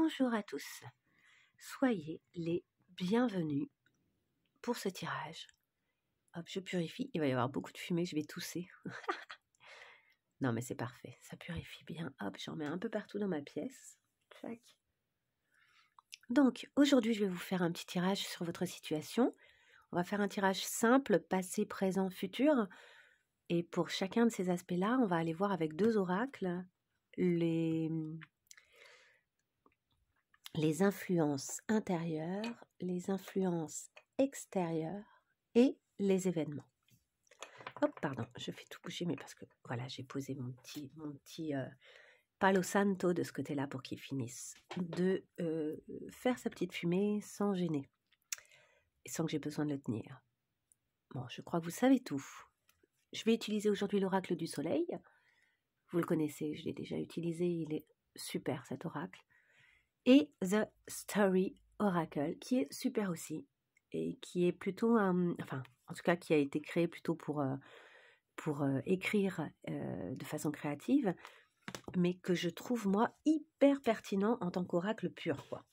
Bonjour à tous, soyez les bienvenus pour ce tirage. Hop, je purifie, il va y avoir beaucoup de fumée, je vais tousser. Non mais c'est parfait, ça purifie bien. Hop, j'en mets un peu partout dans ma pièce. Tac. Donc aujourd'hui je vais vous faire un petit tirage sur votre situation. On va faire un tirage simple, passé, présent, futur. Et pour chacun de ces aspects-là, on va aller voir avec deux oracles les influences intérieures, les influences extérieures et les événements. Hop, pardon, je fais tout bouger, mais parce que voilà, j'ai posé mon petit palo santo de ce côté-là pour qu'il finisse de faire sa petite fumée sans gêner et sans que j'ai besoin de le tenir. Bon, je crois que vous savez tout. Je vais utiliser aujourd'hui l'oracle du soleil. Vous le connaissez, je l'ai déjà utilisé, il est super cet oracle. Et The Story Oracle, qui est super aussi, et qui est plutôt, enfin, en tout cas, qui a été créé plutôt pour écrire de façon créative, mais que je trouve, moi, hyper pertinent en tant qu'oracle pur, quoi.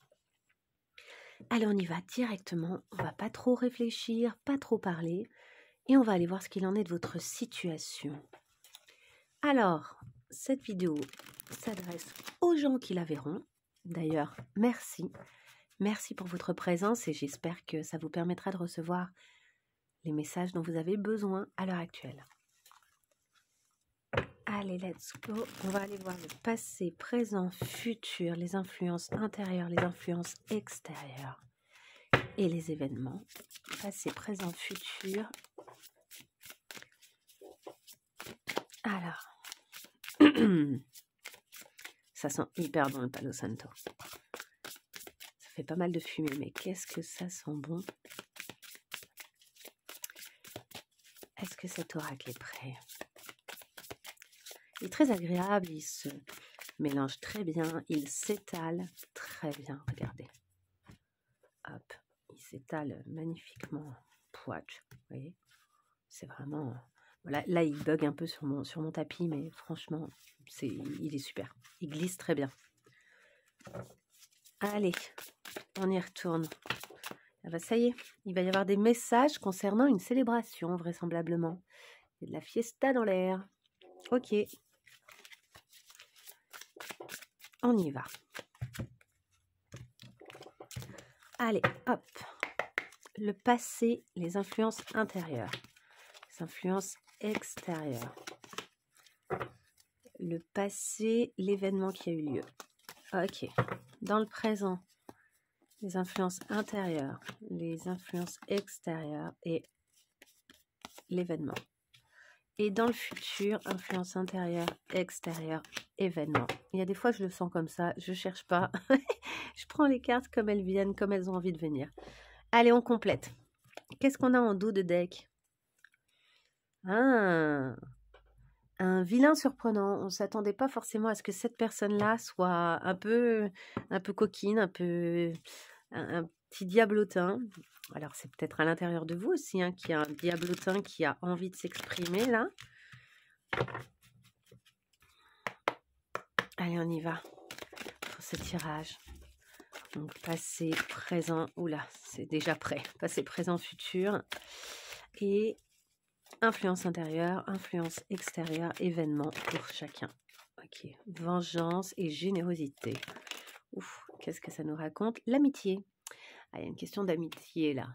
Allez, on y va directement, on va pas trop réfléchir, pas trop parler, et on va aller voir ce qu'il en est de votre situation. Alors, cette vidéo s'adresse aux gens qui la verront. D'ailleurs, merci. Merci pour votre présence et j'espère que ça vous permettra de recevoir les messages dont vous avez besoin à l'heure actuelle. Allez, let's go. On va aller voir le passé, présent, futur, les influences intérieures, les influences extérieures et les événements. Passé, présent, futur. Alors, ça sent hyper bon le Palo Santo. Ça fait pas mal de fumée, mais qu'est-ce que ça sent bon. Est-ce que cet oracle est prêt? Il est très agréable, il se mélange très bien, il s'étale très bien, regardez. Hop, il s'étale magnifiquement. Pouach, vous voyez, c'est vraiment... Voilà, là, il bug un peu sur mon tapis, mais franchement, il est super. Il glisse très bien. Allez, on y retourne. Ah bah, ça y est, il va y avoir des messages concernant une célébration, vraisemblablement. Il y a de la fiesta dans l'air. Ok. On y va. Allez, hop. Le passé, les influences intérieures. Les influences extérieures. Le passé, l'événement qui a eu lieu. Ok. Dans le présent, les influences intérieures, les influences extérieures et l'événement. Et dans le futur, influence intérieure, extérieure, événement. Il y a des fois, je le sens comme ça, je cherche pas. Je prends les cartes comme elles viennent, comme elles ont envie de venir. Allez, on complète. Qu'est-ce qu'on a en dos de deck? Un vilain surprenant. On ne s'attendait pas forcément à ce que cette personne-là soit un peu coquine, un petit diablotin. Alors, c'est peut-être à l'intérieur de vous aussi, hein, qu'il y a un diablotin qui a envie de s'exprimer, là. Allez, on y va pour ce tirage. Donc, passé, présent, oula, c'est déjà prêt. Passé, présent, futur. Et influence intérieure, influence extérieure, événement pour chacun. Ok, vengeance et générosité. Ouf, qu'est-ce que ça nous raconte? L'amitié. Ah, il y a une question d'amitié, là.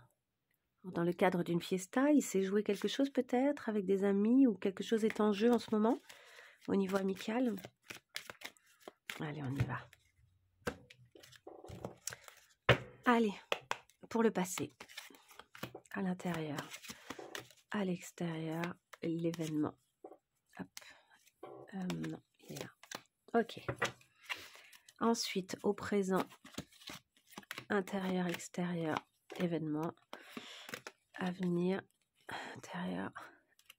Dans le cadre d'une fiesta, il s'est joué quelque chose peut-être avec des amis ou quelque chose est en jeu en ce moment au niveau amical. Allez, on y va. Allez, pour le passé, à l'intérieur, à l'extérieur, l'événement. Hop. Non, il est là. Ok. Ensuite, au présent, intérieur, extérieur, événement. Avenir, intérieur,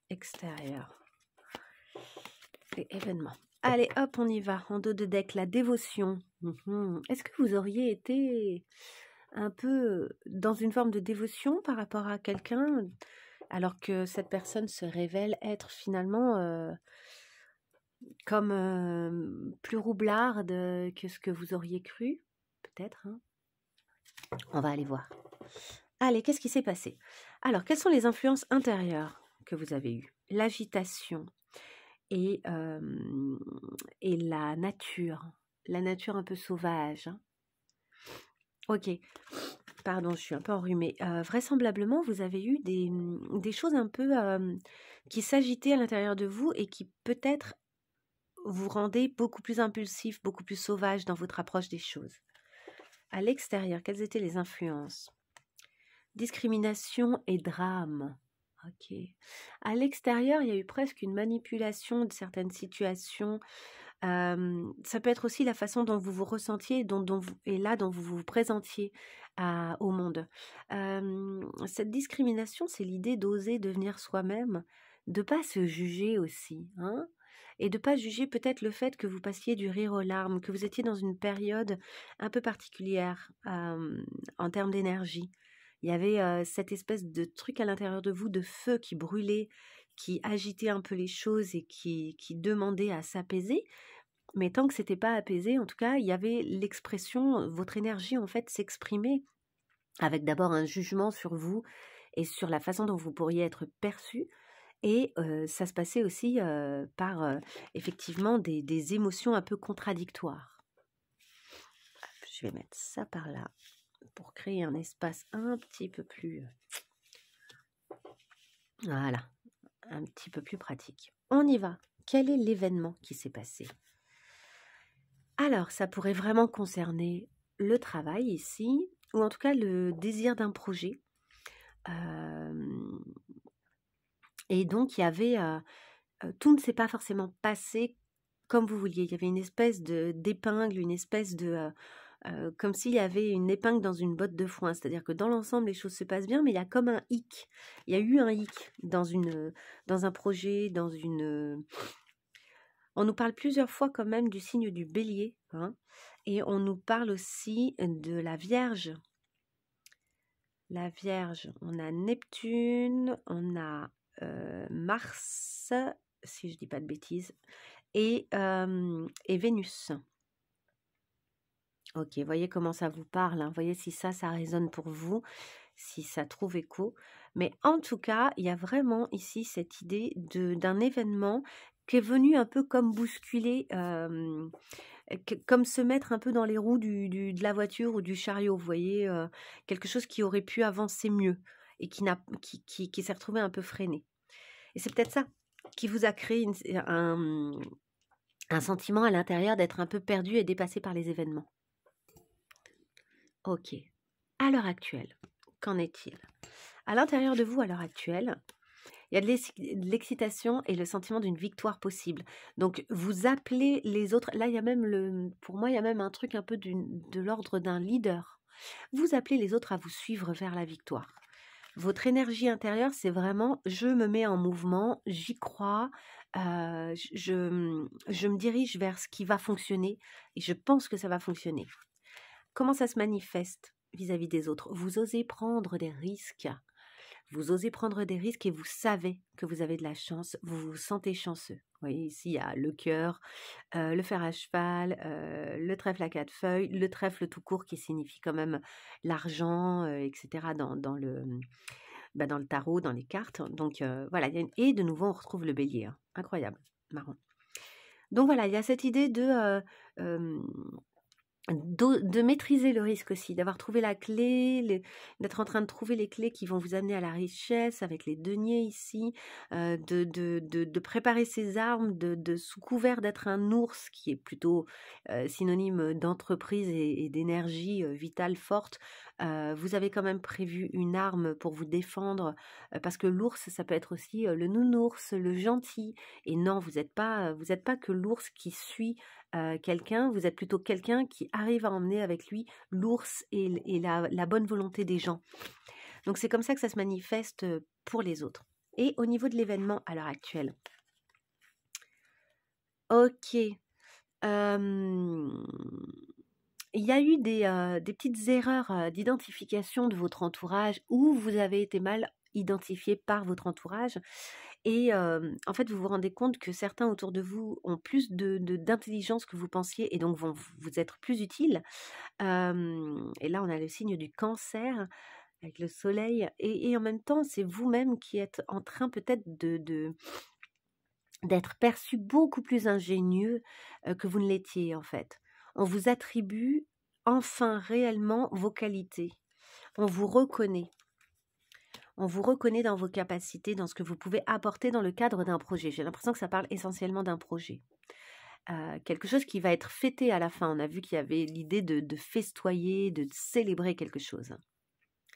extérieur et événement. Allez, hop, on y va. En dos de deck, la dévotion. Est-ce que vous auriez été un peu dans une forme de dévotion par rapport à quelqu'un, alors que cette personne se révèle être finalement comme plus roublarde que ce que vous auriez cru? peut-être, hein. On va aller voir. Allez, qu'est-ce qui s'est passé? Alors, quelles sont les influences intérieures que vous avez eues? L'agitation et la nature un peu sauvage, hein. Ok, pardon, je suis un peu enrhumée. Vraisemblablement, vous avez eu des choses un peu qui s'agitaient à l'intérieur de vous et qui peut-être vous rendaient beaucoup plus impulsif, beaucoup plus sauvage dans votre approche des choses. À l'extérieur, quelles étaient les influences? Discrimination et drame. Ok. À l'extérieur, il y a eu presque une manipulation de certaines situations. Ça peut être aussi la façon dont vous vous ressentiez dont vous vous présentiez au monde. Cette discrimination, c'est l'idée d'oser devenir soi-même, de pas se juger aussi, hein, et de pas juger peut-être le fait que vous passiez du rire aux larmes, que vous étiez dans une période un peu particulière en termes d'énergie. Il y avait cette espèce de truc à l'intérieur de vous, de feu qui brûlait, qui agitait un peu les choses et qui demandait à s'apaiser. Mais tant que c'était pas apaisé, en tout cas, il y avait l'expression, votre énergie en fait s'exprimait avec d'abord un jugement sur vous et sur la façon dont vous pourriez être perçu. Et ça se passait aussi par effectivement des émotions un peu contradictoires. Je vais mettre ça par là pour créer un espace un petit peu plus... Voilà, un petit peu plus pratique. On y va. Quel est l'événement qui s'est passé? Alors, ça pourrait vraiment concerner le travail ici, ou en tout cas le désir d'un projet. Et donc, il y avait... tout ne s'est pas forcément passé comme vous vouliez. Il y avait une espèce d'épingle, une espèce de... comme s'il y avait une épingle dans une botte de foin. C'est-à-dire que dans l'ensemble, les choses se passent bien, mais il y a comme un hic. Il y a eu un hic dans un projet, dans une... On nous parle plusieurs fois quand même du signe du bélier, hein, et on nous parle aussi de la Vierge. La Vierge, on a Neptune, on a Mars, si je dis pas de bêtises, et Vénus. Ok, voyez comment ça vous parle, hein. Voyez si ça résonne pour vous, si ça trouve écho. Mais en tout cas, il y a vraiment ici cette idée d'un événement qui est venu un peu comme bousculer, comme se mettre un peu dans les roues de la voiture ou du chariot, vous voyez, quelque chose qui aurait pu avancer mieux et qui s'est retrouvé un peu freiné. Et c'est peut-être ça qui vous a créé un sentiment à l'intérieur d'être un peu perdu et dépassé par les événements. Ok. À l'heure actuelle, qu'en est-il? À l'intérieur de vous, à l'heure actuelle, il y a de l'excitation et le sentiment d'une victoire possible. Donc, vous appelez les autres. Là, il y a même pour moi, il y a même un truc un peu de l'ordre d'un leader. Vous appelez les autres à vous suivre vers la victoire. Votre énergie intérieure, c'est vraiment, je me mets en mouvement, j'y crois, je me dirige vers ce qui va fonctionner et je pense que ça va fonctionner. Comment ça se manifeste vis-à-vis des autres? Vous osez prendre des risques. Vous osez prendre des risques et vous savez que vous avez de la chance, vous vous sentez chanceux. Vous voyez, ici, il y a le cœur, le fer à cheval, le trèfle à 4 feuilles, le trèfle tout court qui signifie quand même l'argent, etc. dans le tarot, dans les cartes. Donc voilà, et de nouveau, on retrouve le bélier. Hein. Incroyable, marrant. Donc voilà, il y a cette idée de maîtriser le risque aussi, d'avoir trouvé la clé, d'être en train de trouver les clés qui vont vous amener à la richesse avec les deniers ici, de préparer ses armes, sous couvert d'être un ours qui est plutôt synonyme d'entreprise et d'énergie vitale forte. Vous avez quand même prévu une arme pour vous défendre parce que l'ours, ça peut être aussi le nounours, le gentil. Et non, vous n'êtes pas que l'ours qui suit quelqu'un, vous êtes plutôt quelqu'un qui arrive à emmener avec lui l'ours et la bonne volonté des gens. Donc c'est comme ça que ça se manifeste pour les autres. Et au niveau de l'événement à l'heure actuelle. Ok. Il y a eu des petites erreurs d'identification de votre entourage où vous avez été mal identifié par votre entourage. Et en fait, vous vous rendez compte que certains autour de vous ont plus d'intelligence que vous pensiez et donc vont vous être plus utiles. Et là, on a le signe du Cancer avec le soleil et en même temps, c'est vous-même qui êtes en train peut-être d'être perçu beaucoup plus ingénieux, que vous ne l'étiez en fait. On vous attribue enfin réellement vos qualités. On vous reconnaît. On vous reconnaît dans vos capacités, dans ce que vous pouvez apporter dans le cadre d'un projet. J'ai l'impression que ça parle essentiellement d'un projet. Quelque chose qui va être fêté à la fin. On a vu qu'il y avait l'idée de festoyer, de célébrer quelque chose. De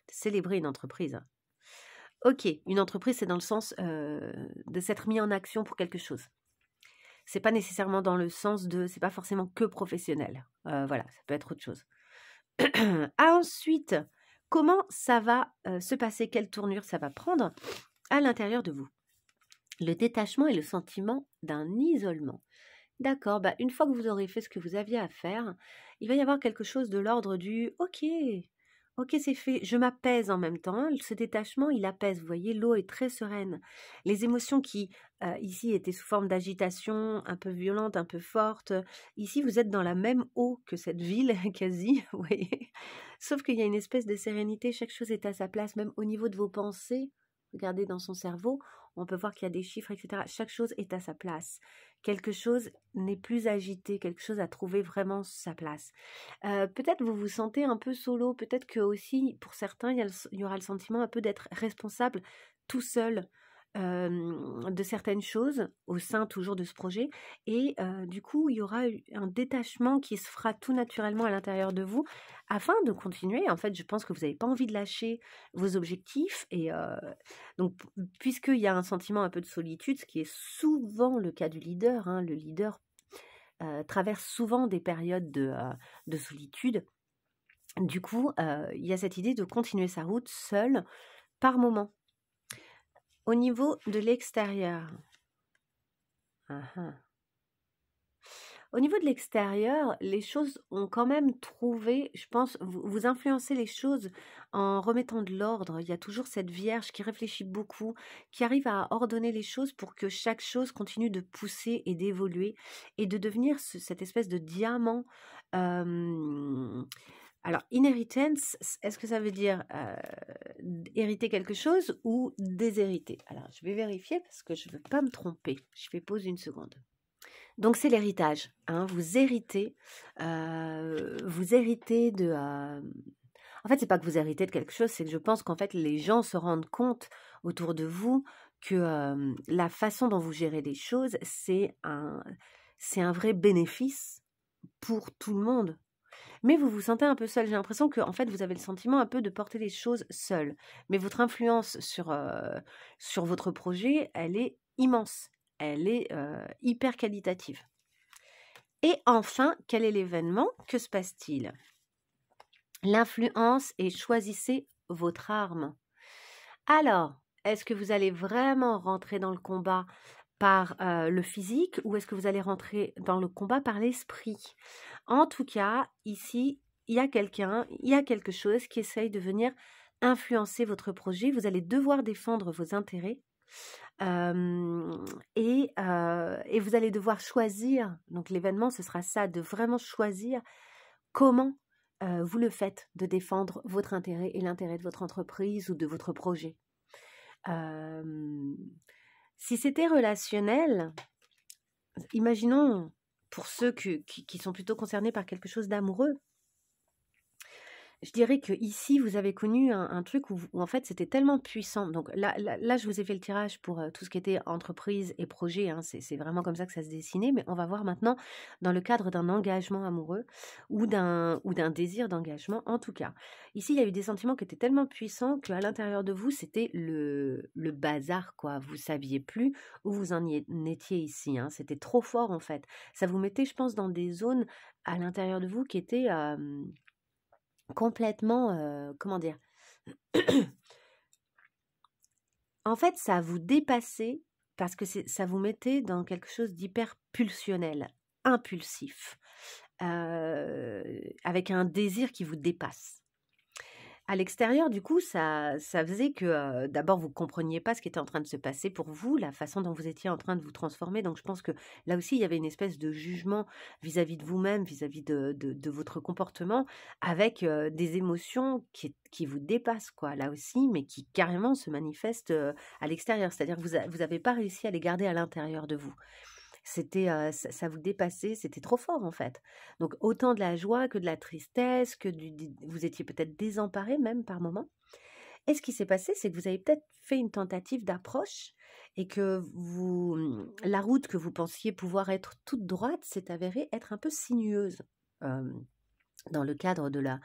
célébrer une entreprise. Ok, une entreprise, c'est dans le sens de s'être mis en action pour quelque chose. C'est pas nécessairement dans le sens de, c'est pas forcément que professionnel. Voilà, ça peut être autre chose. Ensuite, comment ça va se passer, quelle tournure ça va prendre à l'intérieur de vous? Le détachement et le sentiment d'un isolement. D'accord, bah une fois que vous aurez fait ce que vous aviez à faire, il va y avoir quelque chose de l'ordre du « Ok, ok, c'est fait, je m'apaise en même temps. » Ce détachement, il apaise. Vous voyez, l'eau est très sereine. Les émotions qui, ici, étaient sous forme d'agitation, un peu violente, un peu forte, ici, vous êtes dans la même eau que cette ville, quasi, vous voyez. Sauf qu'il y a une espèce de sérénité, chaque chose est à sa place, même au niveau de vos pensées. Regardez dans son cerveau, on peut voir qu'il y a des chiffres, etc. Chaque chose est à sa place. Quelque chose n'est plus agité, quelque chose a trouvé vraiment sa place. Peut-être vous vous sentez un peu solo, peut-être que aussi pour certains il y aura le sentiment un peu d'être responsable tout seul de certaines choses au sein toujours de ce projet et du coup il y aura un détachement qui se fera tout naturellement à l'intérieur de vous afin de continuer. En fait, je pense que vous n'avez pas envie de lâcher vos objectifs et donc puisqu'il y a un sentiment un peu de solitude, ce qui est souvent le cas du leader, hein, le leader traverse souvent des périodes de solitude. Du coup, il y a cette idée de continuer sa route seul par moment. Au niveau de l'extérieur. Au niveau de l'extérieur, les choses ont quand même trouvé, je pense, vous influencez les choses en remettant de l'ordre. Il y a toujours cette Vierge qui réfléchit beaucoup, qui arrive à ordonner les choses pour que chaque chose continue de pousser et d'évoluer et de devenir cette espèce de diamant. Alors, inheritance, est-ce que ça veut dire hériter quelque chose ou déshériter? Alors, je vais vérifier parce que je ne veux pas me tromper. Je fais pause une seconde. Donc, c'est l'héritage. Hein, vous héritez de... En fait, c'est pas que vous héritez de quelque chose, c'est que je pense qu'en fait, les gens se rendent compte autour de vous que la façon dont vous gérez les choses, c'est un vrai bénéfice pour tout le monde. Mais vous vous sentez un peu seul. J'ai l'impression que en fait, vous avez le sentiment un peu de porter les choses seul. Mais votre influence sur votre projet, elle est immense. Elle est hyper qualitative. Et enfin, quel est l'événement? Que se passe-t-il? L'influence et choisissez votre arme. Alors, est-ce que vous allez vraiment rentrer dans le combat par le physique ou est-ce que vous allez rentrer dans le combat par l'esprit? En tout cas, ici, il y a quelque chose qui essaye de venir influencer votre projet. Vous allez devoir défendre vos intérêts et vous allez devoir choisir. Donc l'événement, ce sera ça, de vraiment choisir comment vous le faites, de défendre votre intérêt et l'intérêt de votre entreprise ou de votre projet. Si c'était relationnel, imaginons pour ceux qui sont plutôt concernés par quelque chose d'amoureux, je dirais que ici vous avez connu un truc où en fait c'était tellement puissant. Donc là, je vous ai fait le tirage pour tout ce qui était entreprise et projet, hein, c'est vraiment comme ça que ça se dessinait, mais on va voir maintenant dans le cadre d'un engagement amoureux ou d'un désir d'engagement. En tout cas, ici il y a eu des sentiments qui étaient tellement puissants qu'à l'intérieur de vous c'était le bazar, quoi. Vous saviez plus où vous en étiez ici, hein. C'était trop fort en fait. Ça vous mettait, je pense, dans des zones à l'intérieur de vous qui étaient complètement, comment dire? En fait, ça vous dépassait parce que ça vous mettait dans quelque chose d'hyper pulsionnel, impulsif, avec un désir qui vous dépasse. À l'extérieur, du coup, ça faisait que, d'abord, vous compreniez pas ce qui était en train de se passer pour vous, la façon dont vous étiez en train de vous transformer. Donc je pense que là aussi, il y avait une espèce de jugement vis-à-vis de vous-même, vis-à-vis de votre comportement, avec, des émotions qui vous dépassent, quoi, là aussi, mais qui carrément se manifestent, à l'extérieur. C'est-à-dire que vous avez pas réussi à les garder à l'intérieur de vous. C'était, ça vous dépassait, c'était trop fort, en fait. Donc autant de la joie que de la tristesse, que vous étiez peut-être désemparés même par moments. Et ce qui s'est passé, c'est que vous avez peut-être fait une tentative d'approche et que la route que vous pensiez pouvoir être toute droite s'est avérée être un peu sinueuse, hem, dans le cadre de la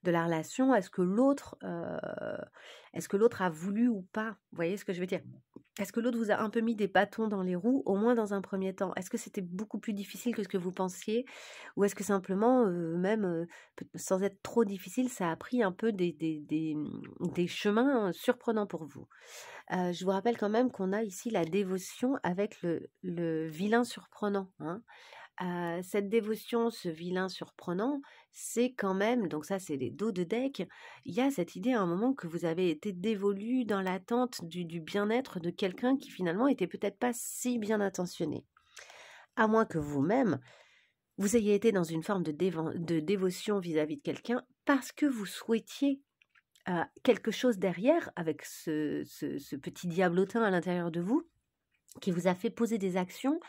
relation. Est-ce que l'autre a voulu ou pas? Vous voyez ce que je veux dire? Est-ce que l'autre vous a un peu mis des bâtons dans les roues, au moins dans un premier temps? Est-ce que c'était beaucoup plus difficile que ce que vous pensiez? Ou est-ce que simplement, même, sans être trop difficile, ça a pris un peu des chemins surprenants pour vous? Je vous rappelle quand même qu'on a ici la dévotion avec le vilain surprenant, hein. Cette dévotion, ce vilain surprenant, c'est quand même, donc ça c'est les dos de deck, il y a cette idée à un moment que vous avez été dévolu dans l'attente du bien-être de quelqu'un qui finalement était peut-être pas si bien intentionné. À moins que vous-même, vous ayez été dans une forme de dévotion vis-à-vis de quelqu'un parce que vous souhaitiez quelque chose derrière avec ce petit diablotin à l'intérieur de vous qui vous a fait poser des actions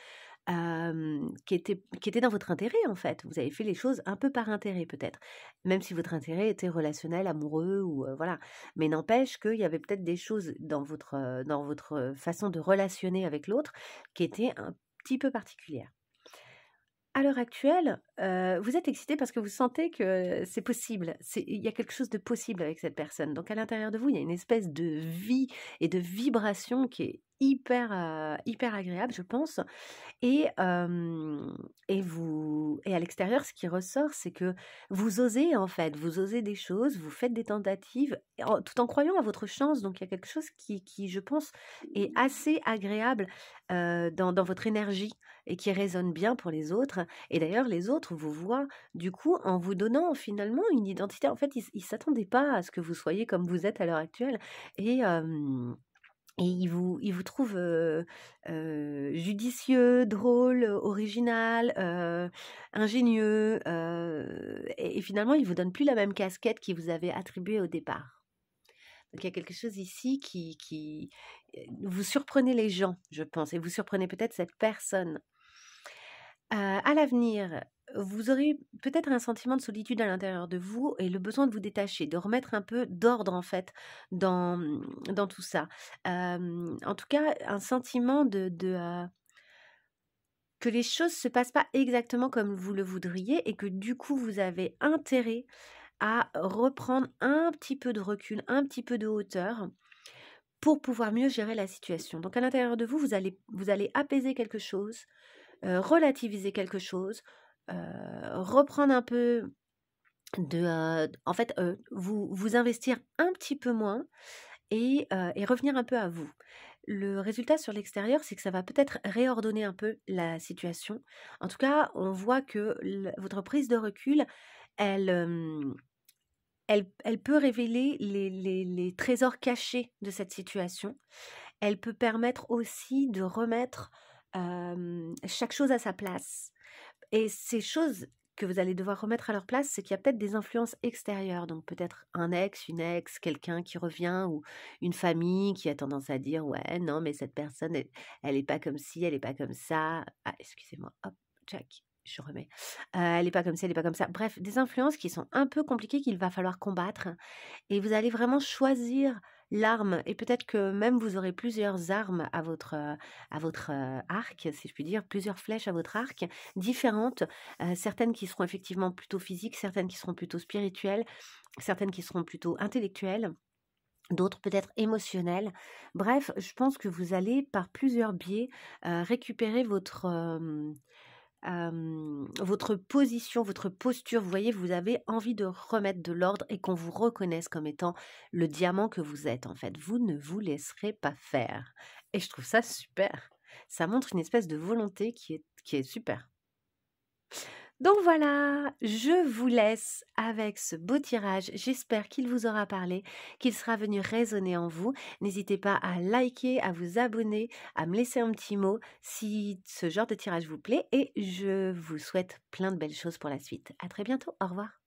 qui était dans votre intérêt, en fait. Vous avez fait les choses un peu par intérêt, peut-être. Même si votre intérêt était relationnel, amoureux ou voilà. Mais n'empêche qu'il y avait peut-être des choses dans votre façon de relationner avec l'autre qui étaient un petit peu particulières. À l'heure actuelle, vous êtes excité parce que vous sentez que c'est possible. Il y a quelque chose de possible avec cette personne. Donc à l'intérieur de vous, il y a une espèce de vie et de vibration qui est hyper agréable, je pense. Et à l'extérieur, ce qui ressort, c'est que vous osez, en fait, vous osez des choses, vous faites des tentatives, tout en croyant à votre chance. Donc il y a quelque chose qui, je pense, est assez agréable, dans votre énergie et qui résonne bien pour les autres. Et d'ailleurs, les autres vous voient, du coup, en vous donnant finalement une identité. En fait, ils s'attendaient pas à ce que vous soyez comme vous êtes à l'heure actuelle et hem et il vous trouve, judicieux, drôle, original, ingénieux, et finalement, il vous donne plus la même casquette qu'il vous avait attribuée au départ. Donc il y a quelque chose ici vous surprenez les gens, je pense, et vous surprenez peut-être cette personne. À l'avenir, vous aurez peut-être un sentiment de solitude à l'intérieur de vous et le besoin de vous détacher, de remettre un peu d'ordre, en fait, dans tout ça. En tout cas, un sentiment que les choses se passent pas exactement comme vous le voudriez et que du coup, vous avez intérêt à reprendre un petit peu de recul, un petit peu de hauteur pour pouvoir mieux gérer la situation. Donc à l'intérieur de vous, vous allez apaiser quelque chose, relativiser quelque chose, reprendre un peu en fait, vous investir un petit peu moins et revenir un peu à vous. Le résultat sur l'extérieur, c'est que ça va peut-être réordonner un peu la situation. En tout cas, on voit que votre prise de recul, elle, elle peut révéler les trésors cachés de cette situation. Elle peut permettre aussi de remettre, chaque chose à sa place. Et ces choses que vous allez devoir remettre à leur place, c'est qu'il y a peut-être des influences extérieures, donc peut-être un ex, une ex, quelqu'un qui revient ou une famille qui a tendance à dire: «Ouais, non, mais cette personne, elle est pas comme ci, elle est pas comme ça». Ah, excusez-moi, hop, tchac, je remets. Elle est pas comme ci, elle est pas comme ça. Bref, des influences qui sont un peu compliquées qu'il va falloir combattre et vous allez vraiment choisir l'arme et peut-être que même vous aurez plusieurs armes à votre arc, si je puis dire, plusieurs flèches à votre arc, différentes, certaines qui seront effectivement plutôt physiques, certaines qui seront plutôt spirituelles, certaines qui seront plutôt intellectuelles, d'autres peut-être émotionnelles. Bref, je pense que vous allez par plusieurs biais, récupérer votre position, votre posture. Vous voyez, vous avez envie de remettre de l'ordre et qu'on vous reconnaisse comme étant le diamant que vous êtes, en fait. Vous ne vous laisserez pas faire. Et je trouve ça super. Ça montre une espèce de volonté qui est super. Donc voilà, je vous laisse avec ce beau tirage. J'espère qu'il vous aura parlé, qu'il sera venu résonner en vous. N'hésitez pas à liker, à vous abonner, à me laisser un petit mot si ce genre de tirage vous plaît. Et je vous souhaite plein de belles choses pour la suite. À très bientôt, au revoir.